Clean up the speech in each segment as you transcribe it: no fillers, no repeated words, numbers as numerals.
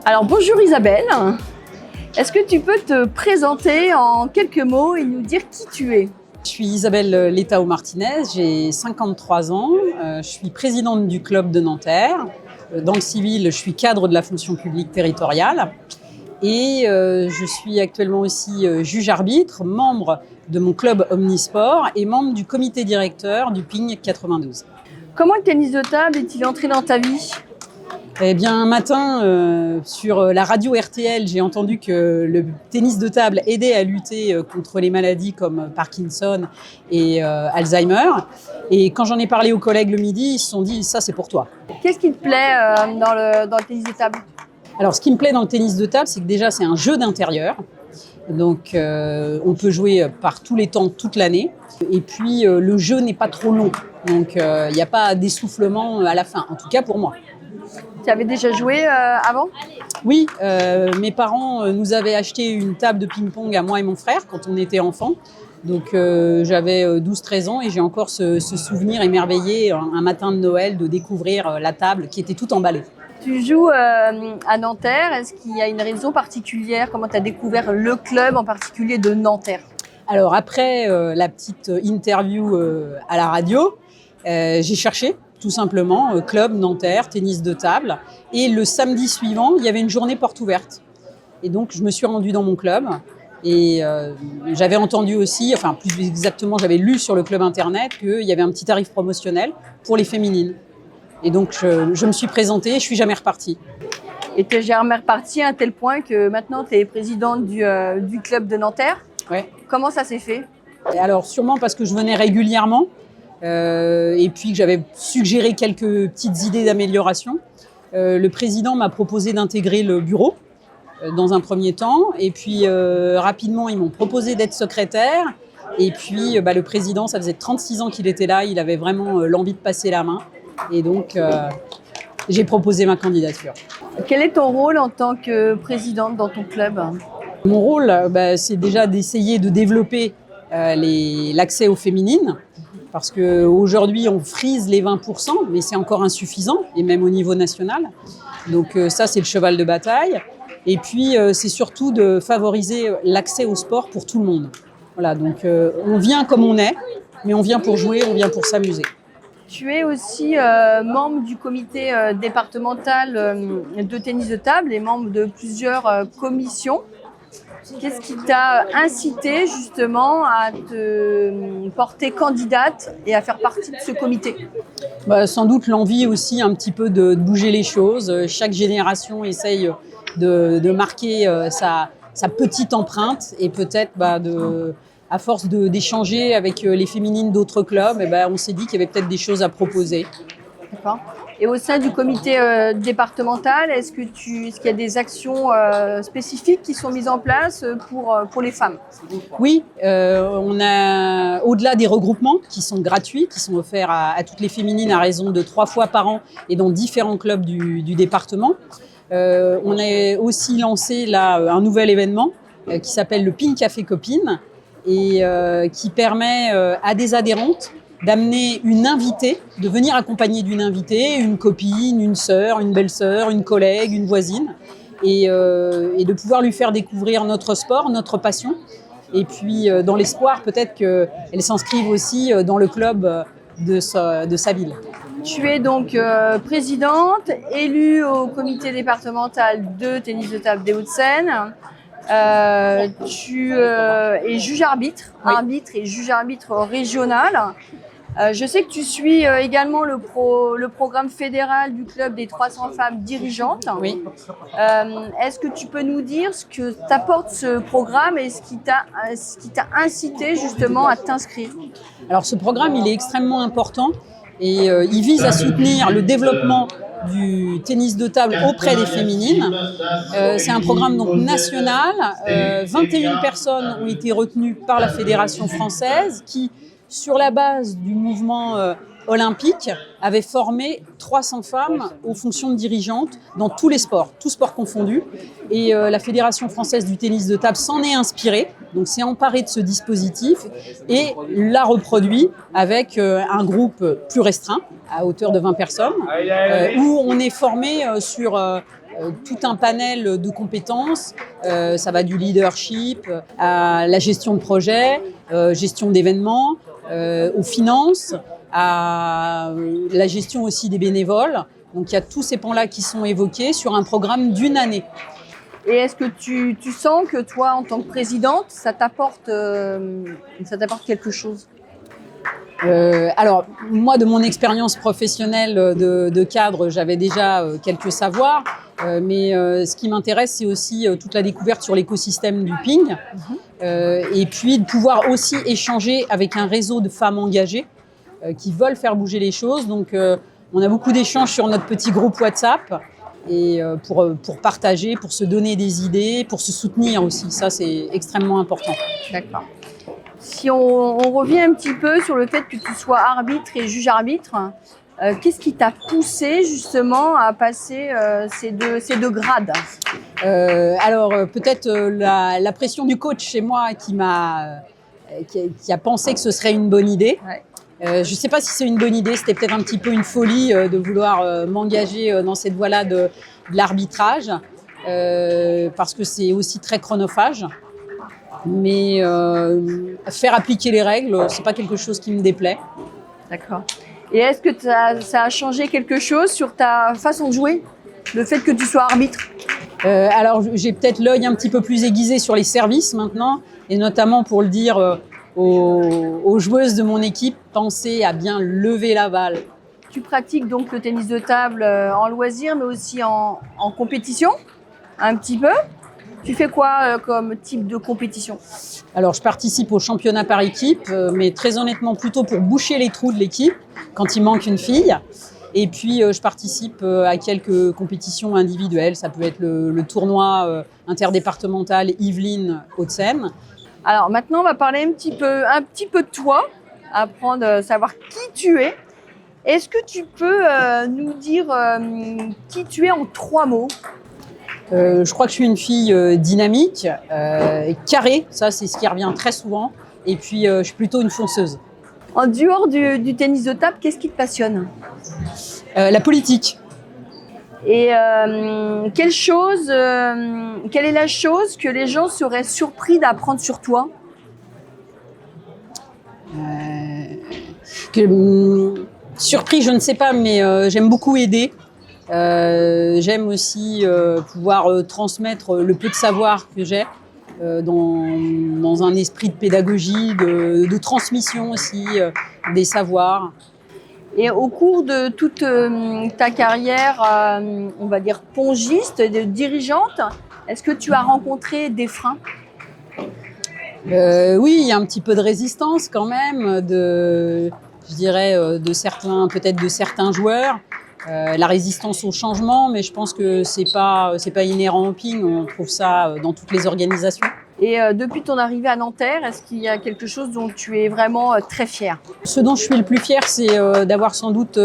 Alors bonjour Isabelle, est-ce que tu peux te présenter en quelques mots et nous dire qui tu es? Je suis Isabelle Letao-Martinez, j'ai 53 ans, je suis présidente du club de Nanterre. Dans le civil, je suis cadre de la fonction publique territoriale et je suis actuellement aussi juge-arbitre, membre de mon club Omnisport et membre du comité directeur du PIGN 92. Comment le tennis de table est-il entré dans ta vie? Eh bien, un matin, sur la radio RTL, j'ai entendu que le tennis de table aidait à lutter contre les maladies comme Parkinson et Alzheimer. Et quand j'en ai parlé aux collègues le midi, ils se sont dit « ça, c'est pour toi ». Qu'est-ce qui te plaît dans le tennis de table? Alors, ce qui me plaît dans le tennis de table, c'est que déjà, c'est un jeu d'intérieur. Donc, on peut jouer par tous les temps, toute l'année. Et puis, le jeu n'est pas trop long. Donc, il n'y a pas d'essoufflement à la fin, en tout cas pour moi. Tu avais déjà joué avant? Oui, mes parents nous avaient acheté une table de ping-pong à moi et mon frère quand on était enfants. Donc j'avais 12-13 ans et j'ai encore ce souvenir émerveillé un matin de Noël de découvrir la table qui était toute emballée. Tu joues à Nanterre, est-ce qu'il y a une raison particulière? Comment tu as découvert le club en particulier de Nanterre? Alors après la petite interview à la radio, j'ai cherché. Tout simplement, club Nanterre, tennis de table. Et le samedi suivant, il y avait une journée porte ouverte. Et donc, je me suis rendue dans mon club. Et j'avais entendu aussi, enfin plus exactement, j'avais lu sur le club internet qu'il y avait un petit tarif promotionnel pour les féminines. Et donc, je me suis présentée et je suis jamais repartie. Et tu es jamais repartie à un tel point que maintenant, tu es présidente du club de Nanterre. Ouais. Comment ça s'est fait? Alors, sûrement parce que je venais régulièrement. Et puis que j'avais suggéré quelques petites idées d'amélioration. Le président m'a proposé d'intégrer le bureau dans un premier temps. Et puis rapidement, ils m'ont proposé d'être secrétaire. Et puis le président, ça faisait 36 ans qu'il était là. Il avait vraiment l'envie de passer la main. Et donc, j'ai proposé ma candidature. Quel est ton rôle en tant que présidente dans ton club? Mon rôle, c'est déjà d'essayer de développer l'accès aux féminines. Parce qu'aujourd'hui, on frise les 20%, mais c'est encore insuffisant, et même au niveau national. Donc ça, c'est le cheval de bataille. Et puis, c'est surtout de favoriser l'accès au sport pour tout le monde. Voilà, donc on vient comme on est, mais on vient pour jouer, on vient pour s'amuser. Tu es aussi membre du comité départemental de tennis de table et membre de plusieurs commissions. Qu'est-ce qui t'a incité justement à te porter candidate et à faire partie de ce comité? Sans doute l'envie aussi un petit peu de bouger les choses. Chaque génération essaye de marquer sa petite empreinte et peut-être à force d'échanger avec les féminines d'autres clubs, on s'est dit qu'il y avait peut-être des choses à proposer. D'accord. Et au sein du comité départemental, est-ce qu'il y a des actions spécifiques qui sont mises en place pour les femmes? Oui, on a, au-delà des regroupements qui sont gratuits, qui sont offerts à toutes les féminines à raison de 3 fois par an et dans différents clubs du département, on a aussi lancé là un nouvel événement qui s'appelle le PIGN Café Copine et qui permet à des adhérentes d'amener une invitée, de venir accompagner d'une invitée, une copine, une sœur, une belle-sœur, une collègue, une voisine, et de pouvoir lui faire découvrir notre sport, notre passion. Et puis, dans l'espoir, peut-être qu'elle s'inscrive aussi dans le club de sa ville. Tu es donc présidente, élue au comité départemental de tennis de table des Hauts-de-Seine. Tu es juge-arbitre, oui. Arbitre et juge-arbitre régional. Je sais que tu suis également le programme fédéral du club des 300 femmes dirigeantes. Oui. Est-ce que tu peux nous dire ce que t'apporte ce programme et ce qui t'a incité justement à t'inscrire? Alors ce programme, il est extrêmement important et il vise à soutenir le développement du tennis de table auprès des féminines. C'est un programme donc national. 21 personnes ont été retenues par la Fédération française qui, sur la base du mouvement olympique, avait formé 300 femmes aux fonctions de dirigeantes dans tous les sports, tous sports confondus. Et la Fédération française du tennis de table s'en est inspirée, donc s'est emparée de ce dispositif et l'a reproduit avec un groupe plus restreint, à hauteur de 20 personnes, où on est formé sur tout un panel de compétences. Ça va du leadership à la gestion de projet, gestion d'événements, aux finances, à la gestion aussi des bénévoles. Donc il y a tous ces pans-là qui sont évoqués sur un programme d'1 année. Et est-ce que tu sens que toi, en tant que présidente, ça t'apporte quelque chose? Alors, moi, de mon expérience professionnelle de cadre, j'avais déjà quelques savoirs. Mais ce qui m'intéresse, c'est aussi toute la découverte sur l'écosystème du ping. Et puis de pouvoir aussi échanger avec un réseau de femmes engagées qui veulent faire bouger les choses. Donc, on a beaucoup d'échanges sur notre petit groupe WhatsApp. Et pour partager, pour se donner des idées, pour se soutenir aussi. Ça, c'est extrêmement important. D'accord. Si on revient un petit peu sur le fait que tu sois arbitre et juge-arbitre, qu'est-ce qui t'a poussé justement à passer ces deux grades? Alors, peut-être la pression du coach chez moi qui a pensé que ce serait une bonne idée. Ouais. Je ne sais pas si c'est une bonne idée, c'était peut-être un petit peu une folie de vouloir m'engager dans cette voie-là de l'arbitrage, parce que c'est aussi très chronophage. Mais faire appliquer les règles, c'est pas quelque chose qui me déplaît. D'accord. Et est-ce que ça a changé quelque chose sur ta façon de jouer, le fait que tu sois arbitre? Alors j'ai peut-être l'œil un petit peu plus aiguisé sur les services maintenant, et notamment pour le dire aux joueuses de mon équipe, pensez à bien lever la balle. Tu pratiques donc le tennis de table en loisir, mais aussi en compétition, un petit peu. Tu fais quoi comme type de compétition? Alors, je participe au championnat par équipe, mais très honnêtement plutôt pour boucher les trous de l'équipe quand il manque une fille. Et puis, je participe à quelques compétitions individuelles. Ça peut être le tournoi interdépartemental Yvelines Hauts-de-Seine. Alors maintenant, on va parler un petit peu de toi, apprendre à savoir qui tu es. Est-ce que tu peux nous dire qui tu es en 3 mots? Je crois que je suis une fille dynamique, carrée, ça c'est ce qui revient très souvent. Et puis, je suis plutôt une fonceuse. En dehors du tennis de table, qu'est-ce qui te passionne? La politique. Et quelle est la chose que les gens seraient surpris d'apprendre sur toi? Surpris, je ne sais pas, mais j'aime beaucoup aider. J'aime aussi pouvoir transmettre le peu de savoir que j'ai dans un esprit de pédagogie, de transmission aussi des savoirs. Et au cours de toute ta carrière, on va dire pongiste, de dirigeante, est-ce que tu as rencontré des freins? Oui, il y a un petit peu de résistance quand même, de certains joueurs. La résistance au changement, mais je pense que c'est pas inhérent au ping, on trouve ça dans toutes les organisations. Et depuis ton arrivée à Nanterre, est-ce qu'il y a quelque chose dont tu es vraiment très fière? Ce dont je suis le plus fier, c'est d'avoir sans doute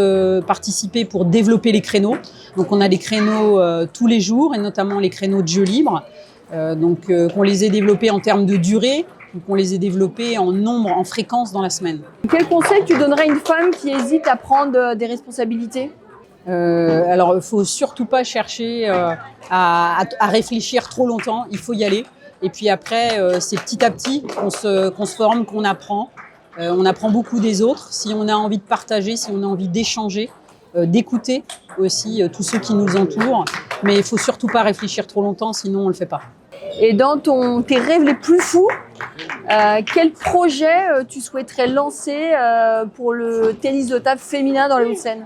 participé pour développer les créneaux. Donc on a des créneaux tous les jours, et notamment les créneaux de jeu libre. Qu'on les ait développés en termes de durée, ou qu'on les ait développés en nombre, en fréquence dans la semaine. Quel conseil tu donnerais à une femme qui hésite à prendre des responsabilités? Alors, il ne faut surtout pas chercher à réfléchir trop longtemps, il faut y aller. Et puis après, c'est petit à petit qu'on se forme, qu'on apprend. On apprend beaucoup des autres. Si on a envie de partager, si on a envie d'échanger, d'écouter aussi tous ceux qui nous entourent. Mais il ne faut surtout pas réfléchir trop longtemps, sinon on ne le fait pas. Et dans tes rêves les plus fous, quel projet tu souhaiterais lancer pour le tennis de table féminin dans les Hauts-de-Seine?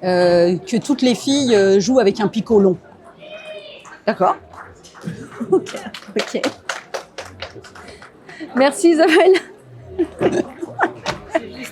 Que toutes les filles jouent avec un picot long. D'accord. Ok. Merci Isabelle.